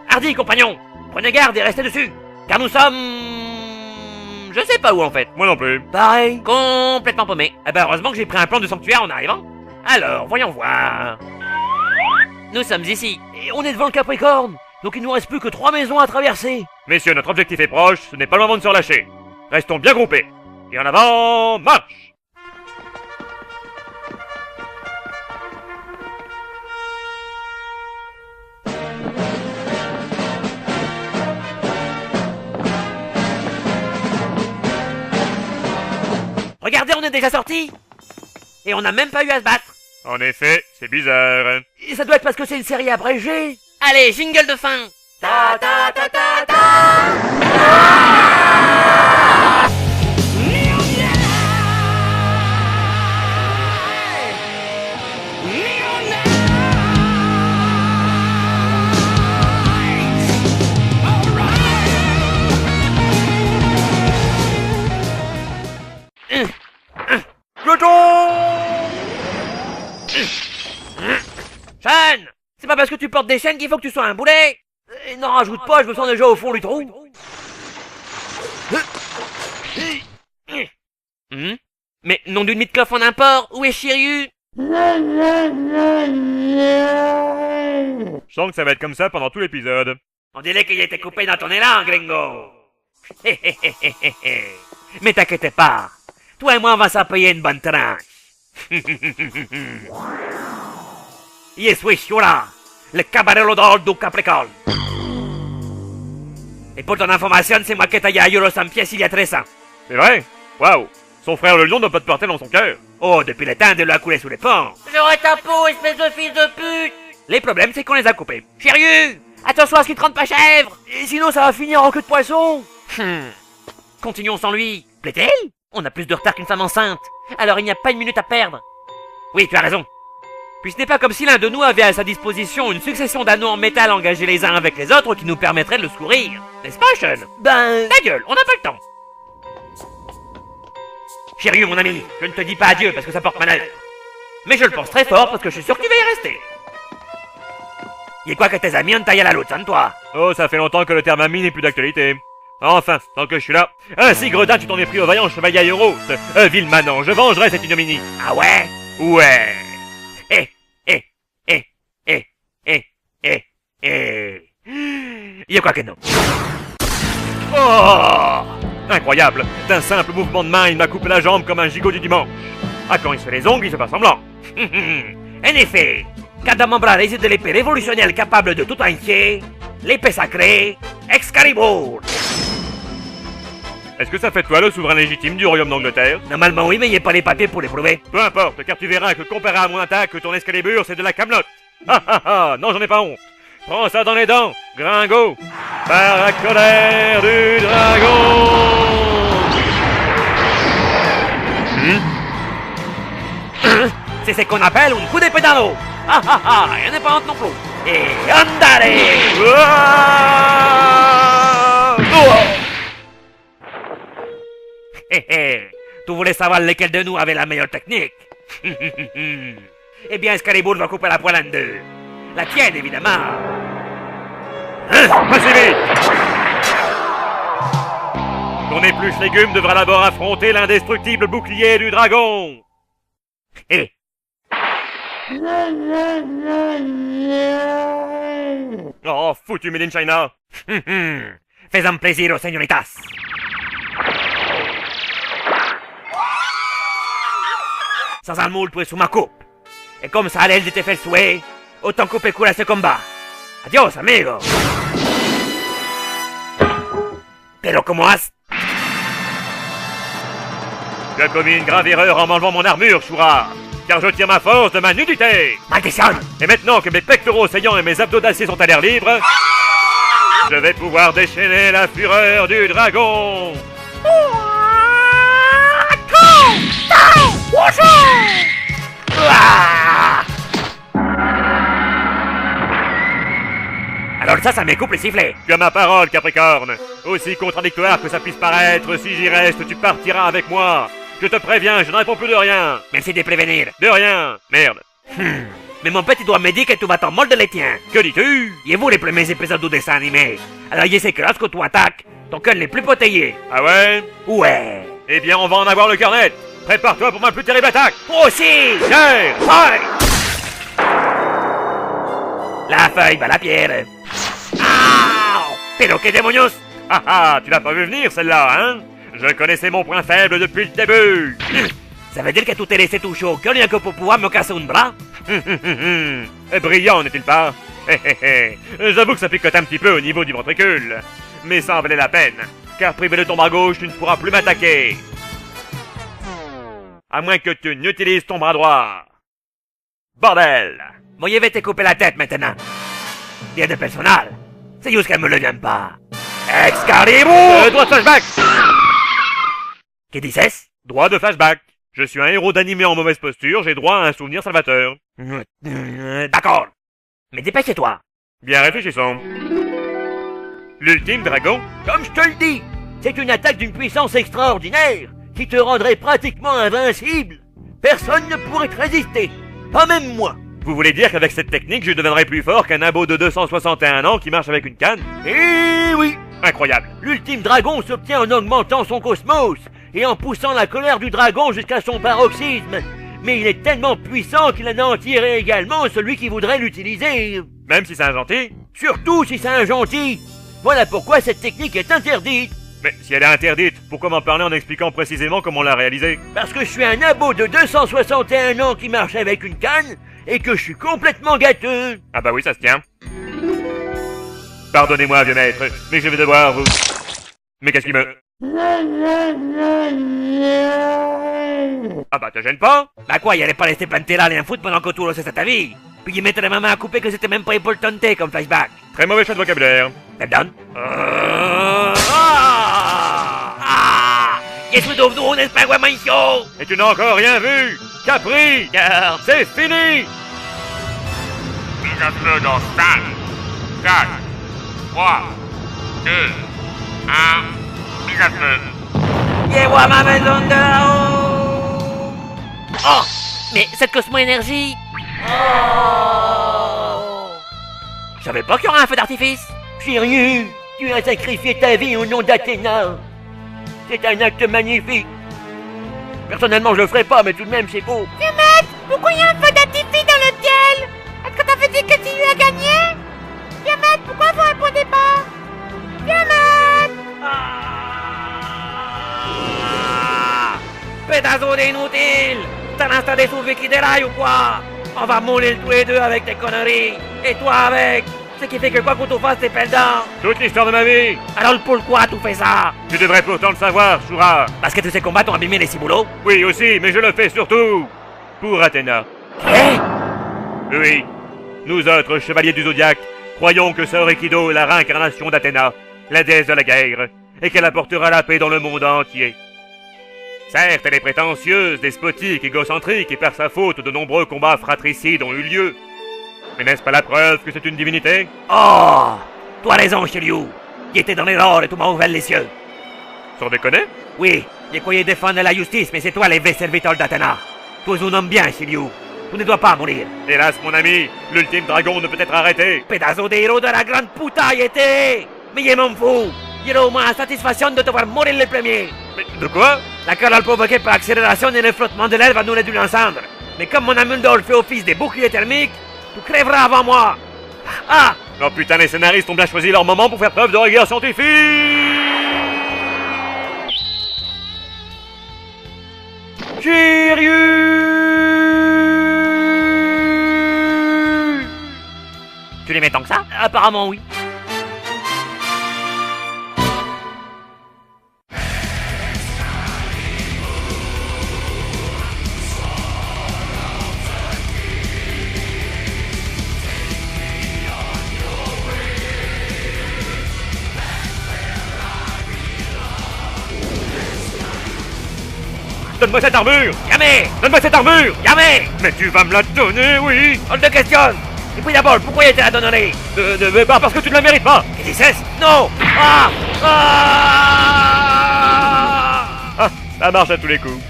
Hardy, compagnon, prenez garde et restez dessus, car nous sommes... Je sais pas où en fait. Moi non plus. Pareil, complètement paumé. Eh ben heureusement que j'ai pris un plan de sanctuaire en arrivant. Alors, voyons voir. Nous sommes ici, et on est devant le Capricorne, donc il nous reste plus que 3 maisons à traverser. Messieurs, notre objectif est proche, ce n'est pas le moment de se relâcher. Restons bien groupés. Et en avant, marche! Regardez, on est déjà sortis. Et on n'a même pas eu à se battre. En effet, c'est bizarre. Et ça doit être parce que c'est une série abrégée. Allez, jingle de fin. Ta ta ta ta ta. Sean, c'est pas parce que tu portes des chaînes qu'il faut que tu sois un boulet. Et n'en rajoute pas, je me sens déjà au fond du trou. Mais nom d'une mythe-clof en import, où est Shiryu? Je sens que ça va être comme ça pendant tout l'épisode. On dirait qu'il était coupé dans ton élan, gringo. Mais t'inquiète pas, toi et moi on va s'en payer une bonne tranche. Yes, oui, voilà, le cabarello d'or du Capricorne. Et pour ton information, c'est moi qui ai taillé à Euro 100 pièces il y a 13 ans. C'est vrai? Waouh! Son frère le lion doit pas te porter dans son cœur. Oh, depuis le temps de l'eau a coulé sous les ponts. J'aurais ta peau, espèce de fils de pute. Les problèmes, c'est qu'on les a coupés. Shiryu, attention à ce qu'il te rende pas chèvre. Et sinon, ça va finir en queue de poisson. Continuons sans lui. Plaît-elle? On a plus de retard qu'une femme enceinte. Alors il n'y a pas une minute à perdre. Oui, tu as raison. Puis ce n'est pas comme si l'un de nous avait à sa disposition une succession d'anneaux en métal engagés les uns avec les autres qui nous permettraient de le secourir. N'est-ce pas, Sean? Ben... Ta gueule, on n'a pas le temps. Shiryu, mon ami, je ne te dis pas adieu parce que ça porte malheur. Mais je le pense très fort parce que je suis sûr que tu vas y rester. Y a quoi que tes amis ont taillé à la loutre, sans toi? Oh, ça fait longtemps que le terme ami n'est plus d'actualité. Enfin, tant que je suis là. Ainsi, Gredin, tu t'en es pris au vaillant chevalier Aéros. Vil manant, je vengerai cette ignominie. Ah ouais? Ouais. Y a quoi que non? Oh! Incroyable! D'un simple mouvement de main, il m'a coupé la jambe comme un gigot du dimanche. Ah, quand il se fait les ongles, il se fait semblant. En effet, quand dans mon bras réside l'épée révolutionnelle capable de tout entier, l'épée sacrée, Excalibur. Est-ce que ça fait de toi le souverain légitime du royaume d'Angleterre? Normalement oui, mais il n'y a pas les papiers pour les prouver. Peu importe, car tu verras que comparé à mon attaque, ton Excalibur, c'est de la camelote. Ah ah ah, non, j'en ai pas honte. Prends ça dans les dents, gringo, par la colère du dragon. C'est ce qu'on appelle un coup d'épée dans l'eau. Ah ah ah, il n'y en a pas honte non plus. Et andare! Tu voulais savoir lequel de nous avait la meilleure technique? Eh bien, Excalibur va couper la poêle en deux. La tienne, évidemment. Pas si vite! Ton épluche légume devra d'abord affronter l'indestructible bouclier du dragon. Eh. Oh, foutu Made in China. Fais-en plaisir aux señoritas. Sans un moule, tu es sous ma coupe. Et comme ça, l'aile de te fait le souhait, autant couper cool à ce combat. Adios, amigo. Pero como has... Tu as commis une grave erreur en m'enlevant mon armure, Shura, car je tire ma force de ma nudité. Maldition! Et maintenant que mes pectoraux saillants et mes abdos d'acier sont à l'air libre, je vais pouvoir déchaîner la fureur du dragon. Alors ça me coupe les sifflets. Tu as ma parole, Capricorne. Aussi contradictoire que ça puisse paraître, si j'y reste, tu partiras avec moi. Je te préviens, je ne réponds plus de rien. Merci de prévenir. De rien. Merde. Mais mon petit doigt me dit que tu vas t'en mordre les tiens. Que dis-tu? Et vous les premiers épisodes du dessin animé. Alors je sais que lorsque tu attaques, ton cœur n'est plus protégé. Ah ouais? Ouais. Eh bien, on va en avoir le cœur net. Prépare-toi pour ma plus terrible attaque. Toi aussi. Pierre! Feuille. La feuille va la pierre. Ah! Pero que demonios! Ah ah, tu l'as pas vu venir celle-là, hein? Je connaissais mon point faible depuis le début. Ça veut dire que tu t'es laissé toucher au cœur rien que pour pouvoir me casser un bras? Brillant, n'est-il pas? J'avoue que ça picote un petit peu au niveau du ventricule. Mais ça en valait la peine, car privé de ton bras gauche, tu ne pourras plus m'attaquer. À moins que tu n'utilises ton bras droit. Bordel! Moi, je vais te couper la tête maintenant. Rien de personnel. C'est juste qu'elle me le donne pas. Excalibur! Droit de flashback! Que dices? Droit de flashback. Je suis un héros d'animé en mauvaise posture, j'ai droit à un souvenir salvateur. D'accord. Mais dépêche-toi. Bien réfléchissons. L'ultime dragon? Comme je te le dis, c'est une attaque d'une puissance extraordinaire qui te rendrait pratiquement invincible. Personne ne pourrait te résister. Pas même moi. Vous voulez dire qu'avec cette technique, je deviendrai plus fort qu'un abo de 261 ans qui marche avec une canne? Eh oui! Incroyable. L'ultime dragon s'obtient en augmentant son cosmos et en poussant la colère du dragon jusqu'à son paroxysme. Mais il est tellement puissant qu'il anéantirait également celui qui voudrait l'utiliser. Même si c'est un gentil? Surtout si c'est un gentil. Voilà pourquoi cette technique est interdite. Mais si elle est interdite, pourquoi m'en parler en expliquant précisément comment on l'a réalisée? Parce que je suis un abo de 261 ans qui marche avec une canne et que je suis complètement gâteux. Ah bah oui, ça se tient. Pardonnez-moi, vieux maître, mais je vais devoir vous... Mais qu'est-ce qui me... Ah bah te gêne pas? Bah quoi, il allait pas rester planté là et un foot pendant que tout c'est ta vie. Puis il mettait ma main à couper que c'était même pas important comme flashback. Très mauvais choix de vocabulaire. Pardon? Je suis devenu un espagnol manchot. Et tu n'as encore rien vu. Capri, Car c'est fini. Mise à feu dans 5, 4, 3, 2, 1, mise à feu. je vois ma maison de là-haut. Oh, mais cette Cosmo-énergie. Oh. Je savais pas qu'il y aurait un feu d'artifice. Sérieux, tu as sacrifié ta vie au nom d'Athéna. C'est un acte magnifique. Personnellement, je le ferai pas, mais tout de même, c'est beau. Vieux maître, pourquoi il y a un feu d'artifice dans le ciel? Est-ce que t'avais dit que tu lui as gagné? Vieux maître, pourquoi vous répondez pas? Vieux maître! Pédazo d'inutile! T'as un instant des sous qui déraille ou quoi? On va mourir tous les deux avec tes conneries. Et toi avec. Ce qui fait que quoi qu'on te fasse, t'es perdant. Toute l'histoire de ma vie. Alors pourquoi tu fais ça? Tu devrais pourtant le savoir, Shura. Parce que tous ces combats t'ont abîmé les ciboulots? Oui aussi, mais je le fais surtout pour Athéna. Oui, nous autres chevaliers du Zodiaque croyons que Sœur Aikido est la réincarnation d'Athéna, la déesse de la guerre, et qu'elle apportera la paix dans le monde entier. Certes, elle est prétentieuse, despotique, égocentrique, et par sa faute, de nombreux combats fratricides ont eu lieu. Mais n'est-ce pas la preuve que c'est une divinité? Oh! Tu as raison, Shiryu. Il était dans l'erreur et tu m'as ouvert les cieux. Sans déconner? Oui, je croyais défendre la justice, mais c'est toi le vrai serviteur d'Athéna. Tu es un homme bien, Shiryu. Tu ne dois pas mourir. Hélas, mon ami, l'ultime dragon ne peut être arrêté. Pedazo de héros de la grande putaille était! Mais je m'en fous. J'aurai au moins la satisfaction de te voir mourir le premier. Mais de quoi? La chaleur provoquée par l'accélération et le frottement de l'air va nous réduire l'ensemble. Mais comme mon amuletor fait office de bouclier thermique, tu crèveras avant moi. Ah! Oh putain, les scénaristes ont bien choisi leur moment pour faire preuve de rigueur scientifique. Shiryu! Tu les mets tant que ça? Apparemment oui. Donne-moi cette armure! Jamais! Donne-moi cette armure! Jamais! Mais tu vas me la donner, oui! Hors de question! Et puis d'abord, pourquoi il était la donner? Parce que tu ne la mérites pas! Et cesse? Non! Ah! Ah! Ah, ça marche à tous les coups.